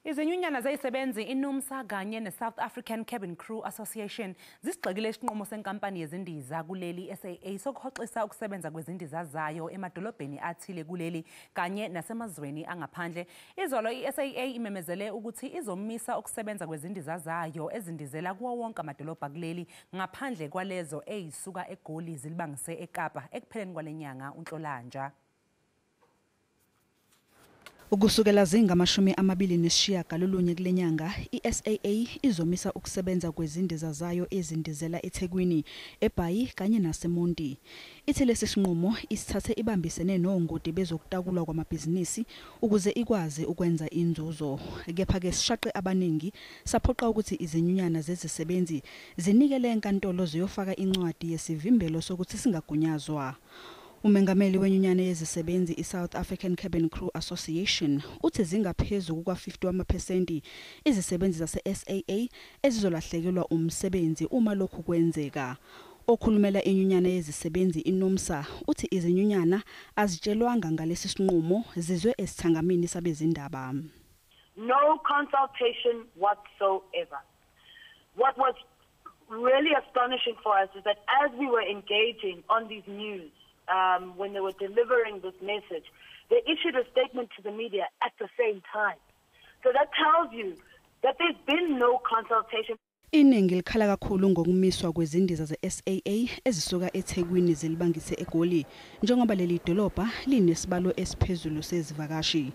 Izinyunyana zezisebenzi INUMSA kanye neSouth African Cabin Crew Association zisigxekile isinqumo seNkampani yezindiza kuleli iSAA sokuhoxisa ukusebenza kwezindiza zayo emadolobheni athile kuleli kanye nasemazweni angaphandle. Izolo iSAA imemezele ukuthi izomisa ukusebenza kwezindiza zayo ezindizela kuwowonke amadolobha kuleli ngaphandle kwalezo ezisuka eGoli zilibangise eKapa ekupheleni kwalenyanga uNhlolanja. Ukusukela zinga-29 kulenyanga, iSAA izomisa ukusebenza kwezindiza zayo ezindizela eThekwini, eBhayi kanye naseMonti. Ithi lesi sinqumo isithathe ibambisene nongoti bezokutakulwa kwamabhizinisi ukuze ikwazi ukwenza inzuzo. Kepha-ke sishaqe abaningi saphoqa ukuthi izinyunyana zezisebenzi zinikele enkantolo ziyofaka incwadi yesivimbelo sokuthi singagunyazwa. Umengameli wenyunyane yezisebenzi iSouth African Cabin Crew Association uthi zingaphezulu kwa-50% izisebenzi zase-SAA ezizolahlekelwa umsebenzi uma lokhu kwenzeka. Okhulumela inyunyane yezisebenzi INUMSA uthi izinyunyana azitshelwanga ngalesi sinqumo zizwe esithangamini sabezindaba. No consultation whatsoever. What was really astonishing for us is that as we were engaging on these news, when they were delivering this message, they issued a statement to the media at the same time. So that tells you that there's been no consultation. Iningi likhala kakhulu ngokumiswa kwezindiza zeSAA ezisuka eThekwini zilibangise eGoli njengoba leli dolobha linesibalo esiphezulu sezivakashi.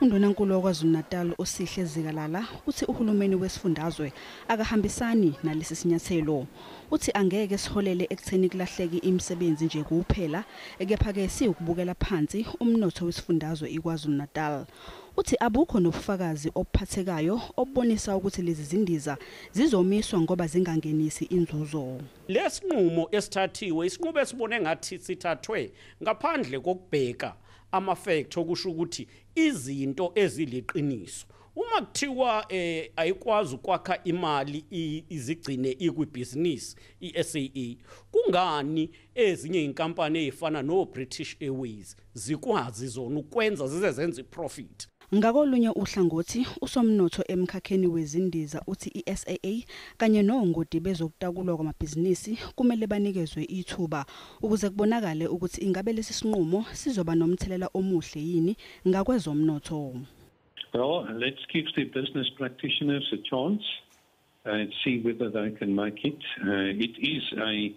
UNdunankulu waKwaZulu-Natal uSihle Zikalala uthi uhulumeni wesifundazwe akahambisani nalesi sinyathelo. Uthi angeke siholele ekutheni kulahleki imisebenzi nje kuphela, kepha-ke siyokubukela phansi umnotho wesifundazwe iKwaZulu-Natal. Uthi abukho nobufakazi obuphathekayo obonisa ukuthi lezi zindiza zizomiswa ngoba zingangenisi inzuzo. Lesinqumo esithathiwe isinqumo esibone ngathi sithathwe ngaphandle kokubheka ama-facts okusho ukuthi izinto eziliqiniso. Uma kuthiwa ayikwazi ukwakha imali izigcine ikwibhizinisi iSAA, kungani ezinye inkampani ezifana no-British Airways zikwazi zona ukwenza zize zenze profit? Ngakolunye uhlangothi usomnotho emkhakheni wezindiza uthi iSAA kanye nongoti bezokutakulwa kwamabhizinisi kumele banikezwe ithuba ukuze kubonakale ukuthi ingabe lesi sinqumo sizoba nomthelela omuhle yini ngakwezomnotho. Well, let's give the business practitioners a chance and see whether they can make it. It is a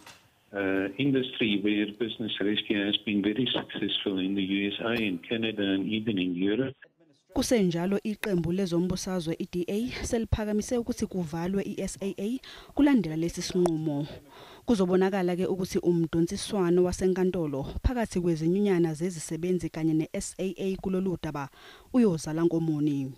industry where business rescue has been very successful in the USA, in Canada, and even in Europe. Kusenjalo iqembu lezombusazwe iDA seliphakamise ukuthi kuvalwe iSAA kulandela lesi sinqumo. Kuzobonakala ke ukuthi umdonsiswano wasenkantolo phakathi kwezinyunyana zezisebenzi kanye neSAA kulolu daba uyozala ngomoni.